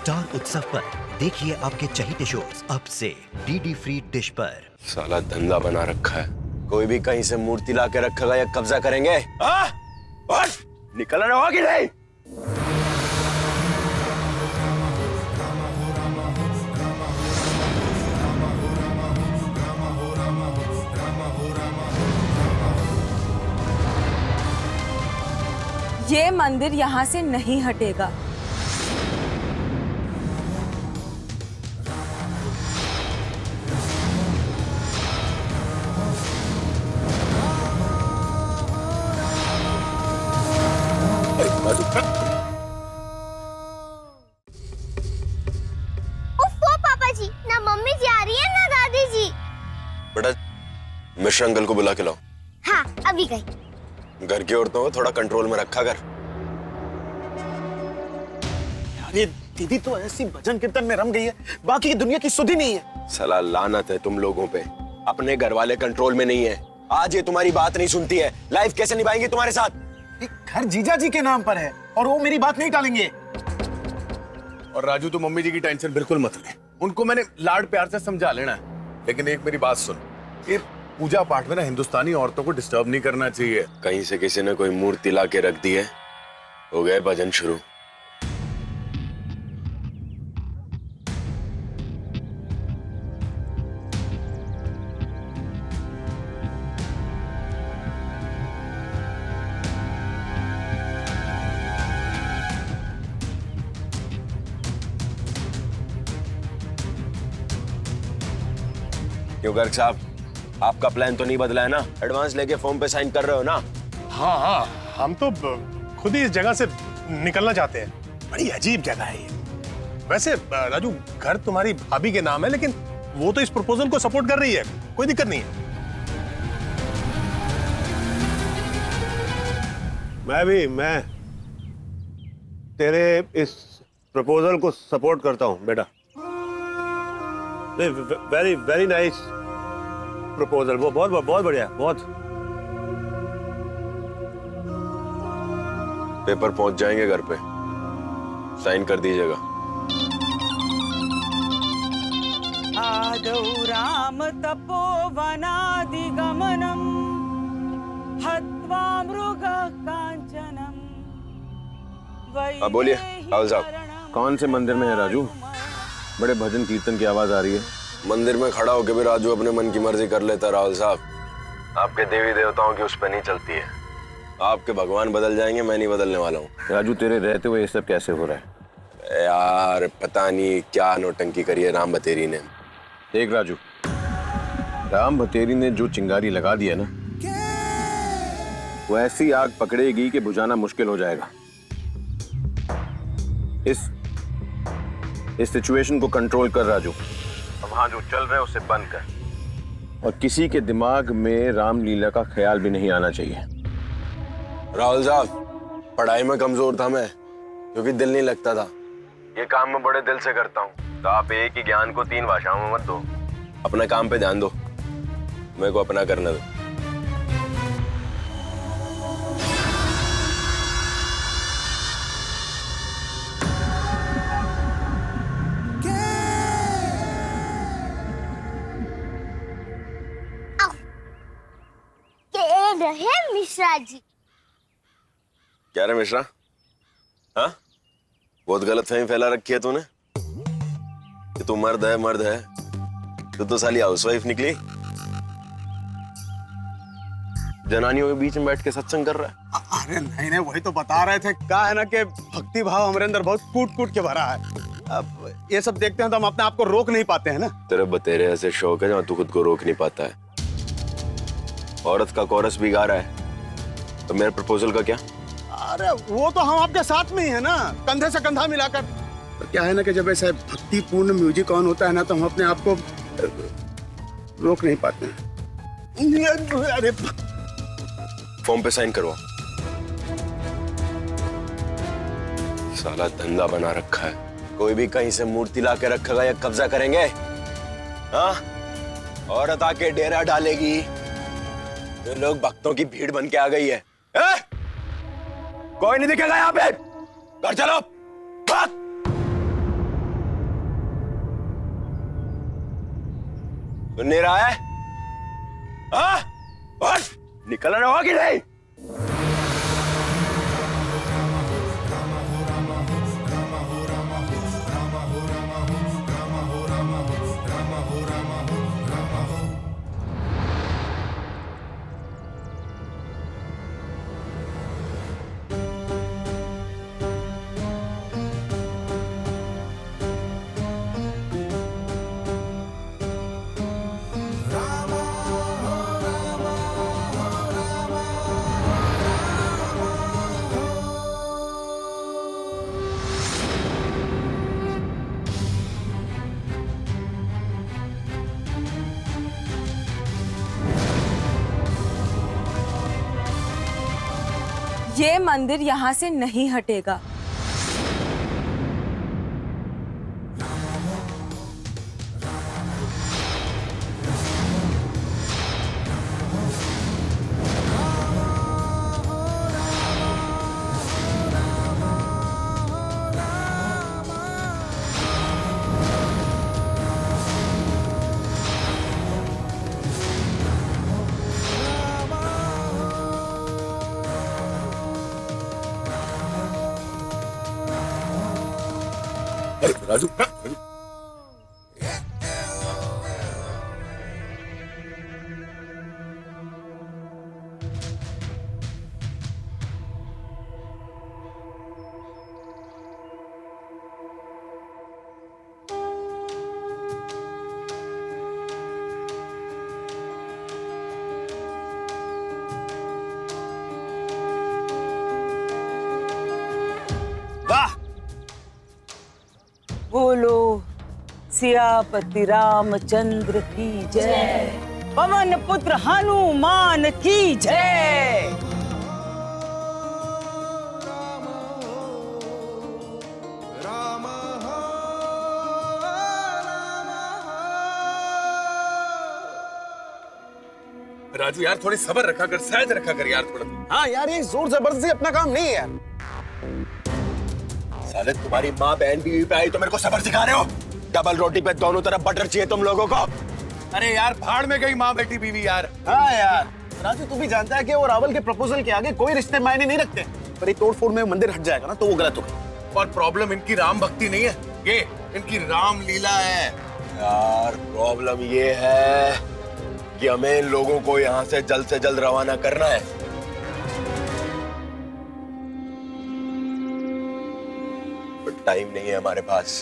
Star उत्सव पर देखिए आपके चहीते शोज अब से डीडी फ्री डिश पर। साला धंधा बना रखा है, कोई भी कहीं से मूर्ति ला के रखेगा या कब्जा करेंगे। निकलना होगा कि नहीं? ये मंदिर यहाँ से नहीं हटेगा। उफ़ो पापा जी, ना मम्मी जी आ रही है ना दादी जी। बेटा मिश्रा अंकल को बुला के लाओ। हाँ अभी गई। घर की औरतों को थोड़ा कंट्रोल में रखा कर। यार ये दीदी तो ऐसी भजन कीर्तन में रम गई है, बाकी की दुनिया की सुध ही नहीं है। साला लानत है तुम लोगों पे, अपने घर वाले कंट्रोल में नहीं है। आज ये तुम्हारी बात नहीं सुनती है, लाइफ कैसे निभाएंगे तुम्हारे साथ? घर जीजा जी के नाम पर है और वो मेरी बात नहीं टालेंगे। और राजू तो मम्मी जी की टेंशन बिल्कुल मत ले, उनको मैंने लाड प्यार से समझा लेना है। लेकिन एक मेरी बात सुन, ये पूजा पाठ में ना हिंदुस्तानी औरतों को डिस्टर्ब नहीं करना चाहिए। कहीं से किसी ने कोई मूर्ति ला के रख दी है, हो गए भजन शुरू। क्यों गर्ग साहब, आपका प्लान तो नहीं बदला है ना? एडवांस लेके फॉर्म पे साइन कर रहे हो ना? हाँ हाँ, हम तो खुद ही इस जगह से निकलना चाहते हैं। बड़ी अजीब जगह है ये। वैसे राजू, घर तुम्हारी भाभी के नाम है, लेकिन वो तो इस प्रपोजल को सपोर्ट कर रही है, कोई दिक्कत नहीं है। मैं तेरे इस प्रपोजल को सपोर्ट करता हूं बेटा। वेरी वेरी नाइस प्रपोजल, वो बहुत बढ़िया, बहुत। पेपर पहुंच जाएंगे घर पे, साइन कर दीजिएगा। आदौ राम तपोवनादिगमनम् हत्वा मृगः कांचनम्। अब बोलिए राहुल साहब। कौन से मंदिर में है राजू? बड़े भजन कीर्तन की आवाज आ रही है। मंदिर में खड़ा होकर भी राजू अपने मन की मर्जी कर लेता है राहुल साहब। आपके देवी देवताओं की उस पर नहीं चलती है। आपके भगवान बदल जाएंगे, मैं नहीं बदलने वाला हूँ। राजू तेरे रहते हुए ये सब कैसे हो रहा है? यार पता नहीं क्या नौटंकी करी है राम बतेरी ने। देख राजू, राम बतेरी ने जो चिंगारी लगा दी है ना, वो ऐसी आग पकड़ेगी कि बुझाना मुश्किल हो जाएगा। इस सिचुएशन को कंट्रोल कर राजू। अब वहां जो चल रहा है उसे बंद कर, और किसी के दिमाग में रामलीला का ख्याल भी नहीं आना चाहिए। राहुल साहब, पढ़ाई में कमजोर था मैं, क्योंकि दिल नहीं लगता था। ये काम मैं बड़े दिल से करता हूँ, तो आप एक ही ज्ञान को 3 भाषाओं में मत दो। अपने काम पे ध्यान दो, मेरे को अपना करने दो। रहे मिश्रा जी। क्या रे मिश्रा, हाँ बहुत गलत फहमी फैला रखी है तूने कि तू मर्द है। तू तो साली हाउसवाइफ निकली, जनानियों के बीच में बैठ के सत्संग कर रहा है। अरे नहीं, वही तो बता रहे थे। कहा है ना कि भक्ति भाव हमारे अंदर बहुत कूट के भरा है। अब ये सब देखते हैं तो हम अपने आप को रोक नहीं पाते हैं ना। तेरे बतेरे ऐसे शौक है जहाँ तू खुद को रोक नहीं पाता है। औरत का कोरस भी गा रहा है, तो मेरे प्रपोजल का क्या? अरे वो तो हम आपके साथ में ही है ना, कंधे से कंधा मिलाकर। तो क्या है ना कि जब ऐसा भक्तिपूर्ण म्यूजिक ऑन होता है ना, तो हम अपने आप को रोक नहीं पाते हैं। अरे फॉर्म पे साइन करवा। साला धंधा बना रखा है, कोई भी कहीं से मूर्ति ला के रखेगा या कब्जा करेंगे। हाँ, औरत आके डेरा डालेगी, ये लोग भक्तों की भीड़ बन के आ गई है। कोई नहीं दिखेगा यहाँ पे, घर चलो। सुन नहीं रहा है? हाँ? और निकल रहा होगा कि नहीं? ये मंदिर यहाँ से नहीं हटेगा। राजू, वाह, बोलो सियापति रामचंद्र की जय, पवन पुत्र हनुमान की जय। राजू यार थोड़ी सब्र रखा कर, सहज रखा कर यार थोड़ा। हाँ यार, ये जोर जबरदस्ती अपना काम नहीं है यार। साले तुम्हारी माँ बहन बीवी पे आई तो मेरे को सब्र सिखा रहे हो? डबल रोटी पे दोनों तरफ बटर चाहिए तुम लोगों को। अरे यार भाड़ में गई माँ बेटी बीवी यार। हाँ यार, राजू तू भी जानता है कि वो रावल के प्रपोजल के आगे कोई रिश्ते मायने नहीं रखते। पर ये तोड़फोड़ में मंदिर हट जाएगा ना तो वो गलत होगा। और प्रॉब्लम इनकी राम भक्ति नहीं है, ये इनकी राम लीला है। यार प्रॉब्लम ये है कि हमें इन लोगों को यहाँ से जल्द रवाना करना है। पर टाइम नहीं है हमारे पास।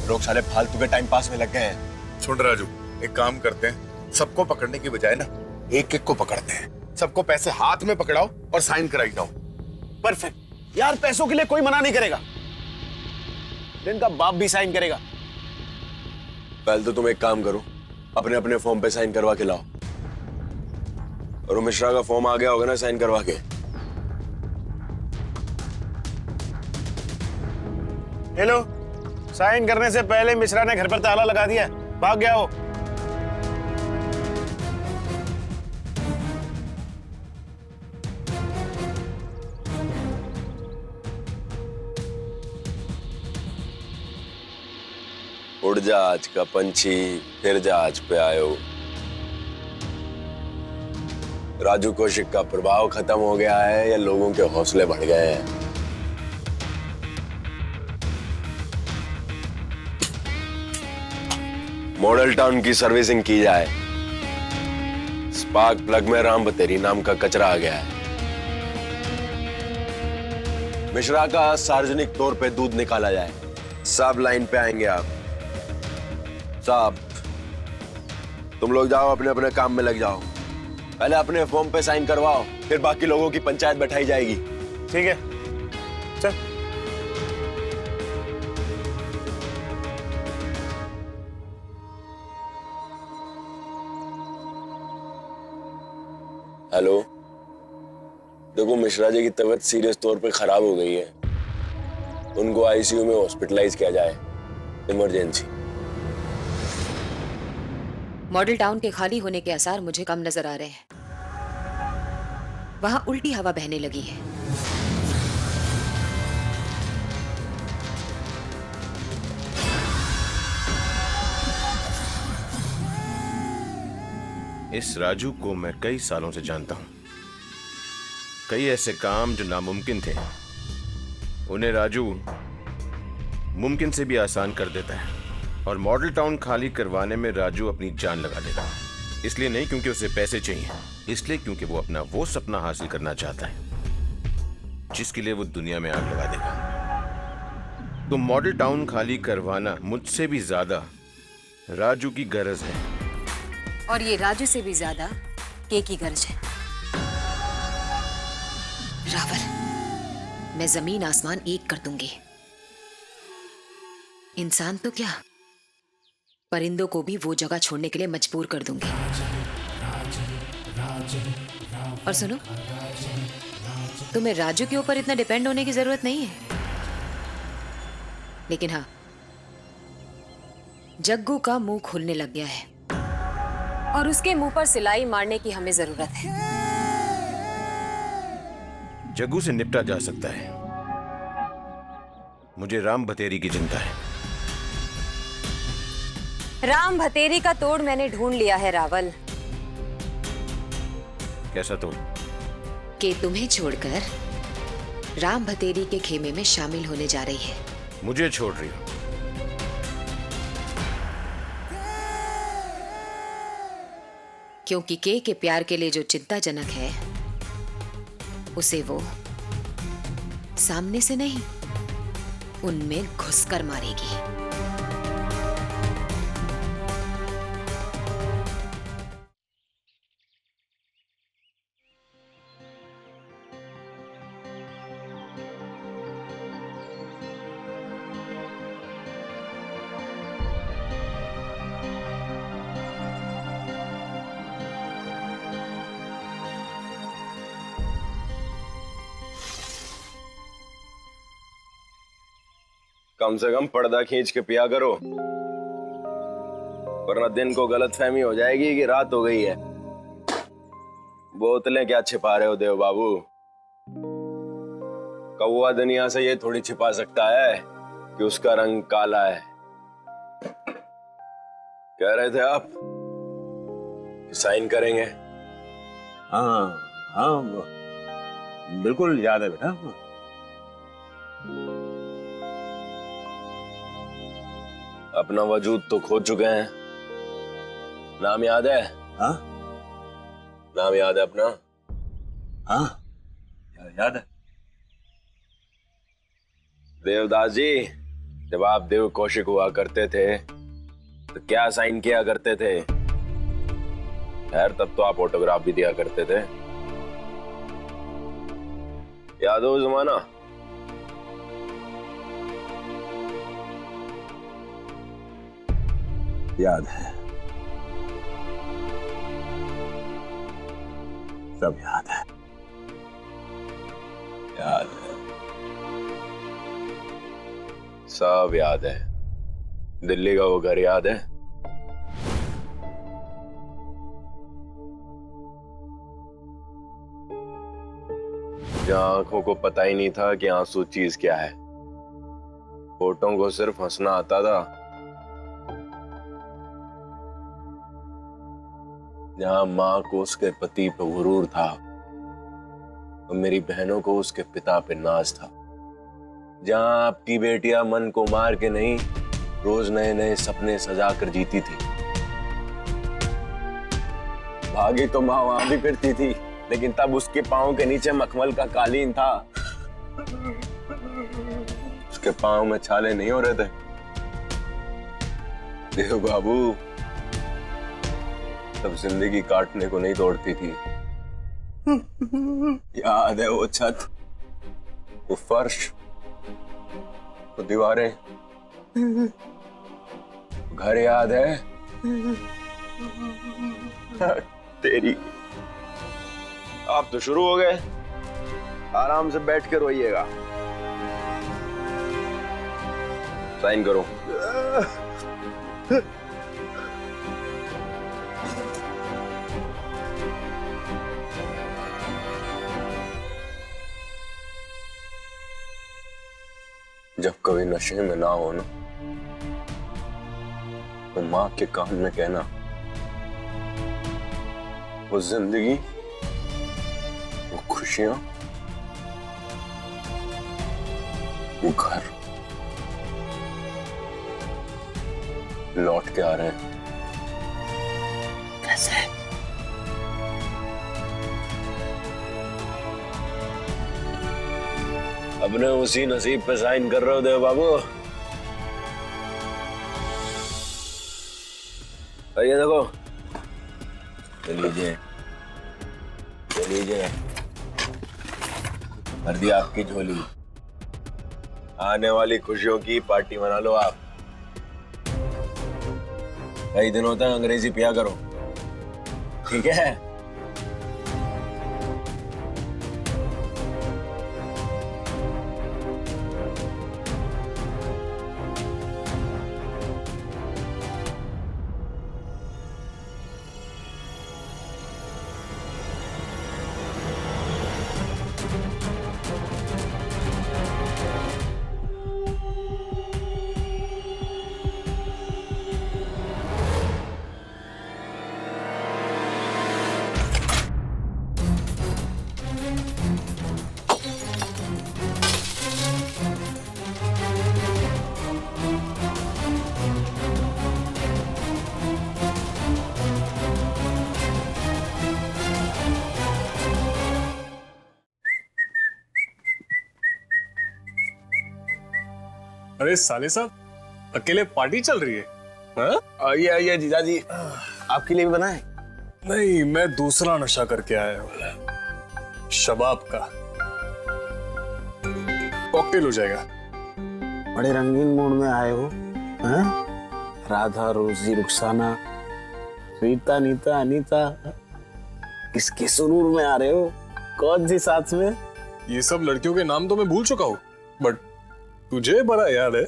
लोग साले फालतू के टाइम पास में लग गए हैं। सुन राजू, एक काम करते हैं, सबको पकड़ने की बजाय ना एक एक को पकड़ते हैं। सबको पैसे हाथ में पकड़ाओ और साइन कराई जाओ। परफेक्ट यार, पैसों के लिए कोई मना नहीं करेगा। इनका बाप भी साइन करेगा। पहले तो तुम एक काम करो, अपने अपने फॉर्म पे साइन करवा के लाओ। और वो मिश्रा का फॉर्म आ गया होगा ना साइन करवा के। हेलो, साइन करने से पहले मिश्रा ने घर पर ताला लगा दिया, भाग गया हो। उड़ जा आज का पंछी, फिर जा आज पे आयो। राजू कौशिक का प्रभाव खत्म हो गया है या लोगों के हौसले बढ़ गए हैं? मॉडल टाउन की सर्विसिंग की जाए। स्पार्क प्लग में राम बतेरी नाम का कचरा आ गया है। मिश्रा का सार्वजनिक तौर पे दूध निकाला जाए। सब लाइन पे आएंगे आप साहब। तुम लोग जाओ अपने अपने काम में लग जाओ। पहले अपने फॉर्म पे साइन करवाओ, फिर बाकी लोगों की पंचायत बैठाई जाएगी। ठीक है, चल। हेलो, देखो मिश्रा जी की तबीयत सीरियस तौर पे खराब हो गई है। उनको आईसीयू में हॉस्पिटलाइज किया जाए, इमरजेंसी। मॉडल टाउन के खाली होने के आसार मुझे कम नजर आ रहे हैं। वहां उल्टी हवा बहने लगी है। इस राजू को मैं कई सालों से जानता हूं। कई ऐसे काम जो नामुमकिन थे, उन्हें राजू मुमकिन से भी आसान कर देता है। और मॉडल टाउन खाली करवाने में राजू अपनी जान लगा देगा। इसलिए नहीं क्योंकि उसे पैसे चाहिए, इसलिए क्योंकि वो अपना वो सपना हासिल करना चाहता है जिसके लिए वो दुनिया में आग लगा देगा। तो मॉडल टाउन खाली करवाना मुझसे भी ज्यादा राजू की गरज है। और ये राजू से भी ज्यादा के की गरज है। रावल, मैं जमीन आसमान एक कर दूंगी। इंसान तो क्या, परिंदों को भी वो जगह छोड़ने के लिए मजबूर कर दूंगी। और सुनो, तुम्हें राजू के ऊपर इतना डिपेंड होने की जरूरत नहीं है। लेकिन हाँ, जग्गू का मुंह खुलने लग गया है और उसके मुंह पर सिलाई मारने की हमें जरूरत है। जग्गू से निपटा जा सकता है, मुझे राम भतेरी की चिंता है। राम भतेरी का तोड़ मैंने ढूंढ लिया है रावल। कैसा तोड़? कि तुम्हें छोड़कर राम भतेरी के खेमे में शामिल होने जा रही है। मुझे छोड़ रही हो? क्योंकि के प्यार के लिए जो चिंताजनक है, उसे वो सामने से नहीं, उनमें घुसकर मारेगी। कम से कम पर्दा खींच के पिया करो, वरना दिन को गलतफहमी हो जाएगी कि रात हो गई है। बोतलें क्या छिपा रहे हो देव बाबू? कौवा दुनिया से ये थोड़ी छिपा सकता है कि उसका रंग काला है। कह रहे थे आप साइन करेंगे? हाँ हाँ, बिल्कुल याद है बेटा। अपना वजूद तो खो चुके हैं, नाम याद है? हाँ नाम याद है अपना? हाँ याद है। देवदास जी, जब आप देव कौशिक हुआ करते थे तो क्या साइन किया करते थे? खैर, तब तो आप ऑटोग्राफ भी दिया करते थे। याद हो जमाना? याद है, सब याद है। याद है, सब याद है। दिल्ली का वो घर याद है? जहां आंखों को पता ही नहीं था कि आंसू चीज क्या है, होठों को सिर्फ हंसना आता था। जहां मां को उसके पति पे गुरूर था और मेरी बहनों को उसके पिता पे नाज था। जहां आपकी बेटियां मन को मार के नहीं, रोज नए नए सपने सजा कर जीती थी। भागी तो मां वहां भी फिरती थी, लेकिन तब उसके पांव के नीचे मखमल का कालीन था। उसके पांव में छाले नहीं हो रहे थे। देव बाबू, तब जिंदगी काटने को नहीं दौड़ती थी। याद है वो छत, वो फर्श, वो दीवारें, घर याद है? तेरी, आप तो शुरू हो गए। आराम से बैठ के रोइएगा। साइन करो। जब कभी नशे में ना हो ना, तो मां के कान में कहना, वो जिंदगी, वो खुशियां, वो घर लौट के आ रहे हैं। कैसे? अपने उसी नसीब पे साइन कर रहे हो देव बाबू। ये देखो, चलीजिए चलीजिए, भर दिया आपकी झोली। आने वाली खुशियों की पार्टी मना लो आप। कई दिनों तक अंग्रेजी पिया करो, ठीक है? अरे साले साहब, अकेले पार्टी चल रही है? हाँ? आइए आइए जीजाजी, आपके लिए भी बनाए? नहीं, मैं दूसरा नशा करके आया हूँ, शबाब का। कॉकटेल हो जाएगा। बड़े रंगीन मूड में आए हो, हाँ? राधा, रोजी, रुखसाना, रीता, नीता, अनीता, किसके सुरूर में आ रहे हो? कौन सी साथ में? ये सब लड़कियों के नाम तो मैं भूल चुका हूँ, बट तुझे बड़ा याद है।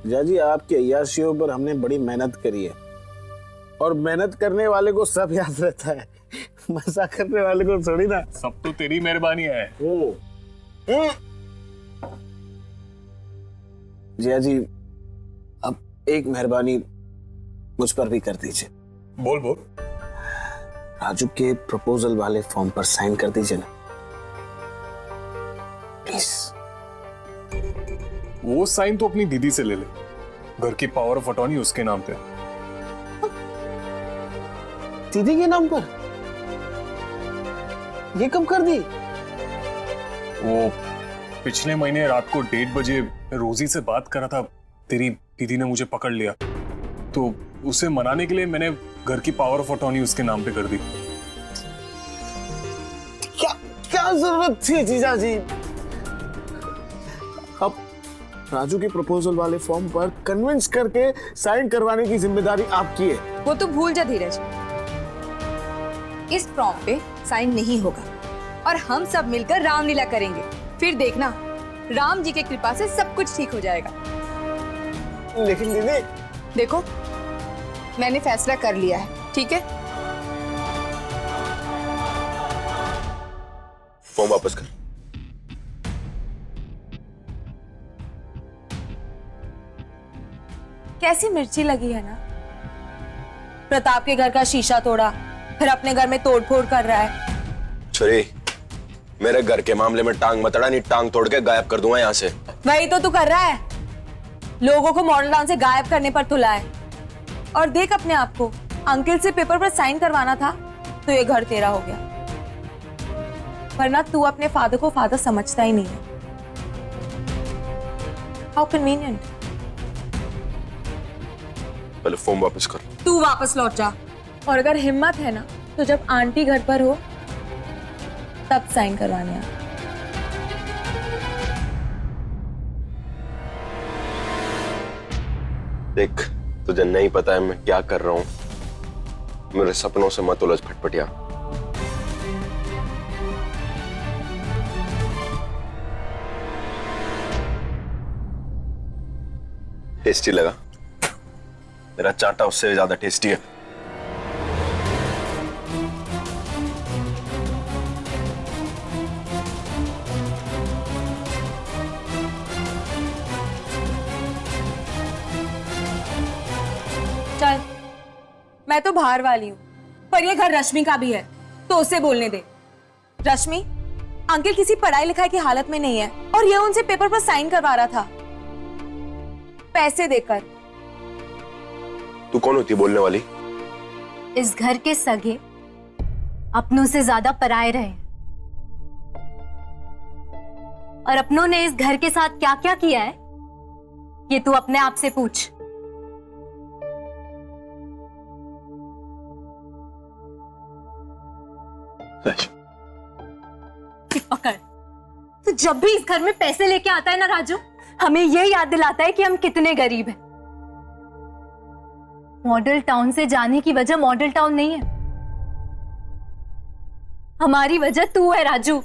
जाजी, आपके अय्याशियों पर हमने बड़ी मेहनत करी है, और मेहनत करने वाले को सब याद रहता है, मजा करने वाले को थोड़ी ना। सब तो तेरी मेहरबानी है। जियाजी, अब एक मेहरबानी मुझ पर भी कर दीजिए। बोल बोल। राजू के प्रपोजल वाले फॉर्म पर साइन कर दीजिए ना, प्लीज। वो साइन तो अपनी दीदी से ले ले, घर की पावर ऑफ अटॉर्नी उसके नाम पे। दीदी के नाम पर? ये कब कर दी? वो पिछले महीने रात को 1:30 बजे रोजी से बात कर रहा था, तेरी दीदी ने मुझे पकड़ लिया, तो उसे मनाने के लिए मैंने घर की पावर ऑफ अटॉर्नी उसके नाम पे कर दी। क्या जरूरत थी जीजा जी? अब राजू के प्रपोजल वाले फॉर्म पर कन्विंस करके साइन करवाने की जिम्मेदारी आपकी है। वो तो भूल जा धीरज, इस फॉर्म पे साइन नहीं होगा और हम सब मिलकर रामलीला करेंगे। फिर देखना, राम जी की कृपा से सब कुछ ठीक हो जाएगा। लेकिन दीदी, देखो, मैंने फैसला कर लिया है, ठीक है? फॉर्म वापस कर। कैसी मिर्ची लगी है ना? प्रताप के घर का शीशा तोड़ा, फिर अपने घर में तोड़फोड़ कर रहा है। छुरी, मेरे घर के मामले में टांग मत अड़ा, नहीं टांग तोड़ के गायब कर दूंगा यहाँ से। वही तो तू कर रहा है, लोगों को मॉडल टाउन से गायब करने पर तुला है। और देख अपने आप को, अंकल से पेपर पर साइन करवाना था तो ये घर तेरा हो गया, वरना तू अपने फादर को फादर समझता ही नहीं है। How convenient. पहले फॉर्म वापस कर। तू वापस लौट जा, और अगर हिम्मत है ना तो जब आंटी घर पर हो तब साइन करवाने आ। देख, तुझे नहीं पता है मैं क्या कर रहा हूं, मेरे सपनों से मत उलझ फटफटिया। टेस्टी लगा? मेरा चाटा उससे ज्यादा टेस्टी है। चल, मैं तो बाहर वाली हूँ, पर ये घर रश्मि का भी है, तो उसे बोलने दे। रश्मि, अंकल किसी पढ़ाई लिखाई की हालत में नहीं है और ये उनसे पेपर पर साइन करवा रहा था, पैसे देकर। तू कौन होती है बोलने वाली? इस घर के सगे अपनों से ज्यादा पराये रहे, और अपनों ने इस घर के साथ क्या क्या किया है ये तू अपने आप से पूछ। पकड़। तो जब भी इस घर में पैसे लेके आता है ना राजू, हमें ये याद दिलाता है कि हम कितने गरीब हैं। मॉडल टाउन से जाने की वजह मॉडल टाउन नहीं है, हमारी वजह तू है राजू।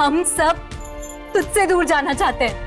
हम सब तुझसे दूर जाना चाहते हैं।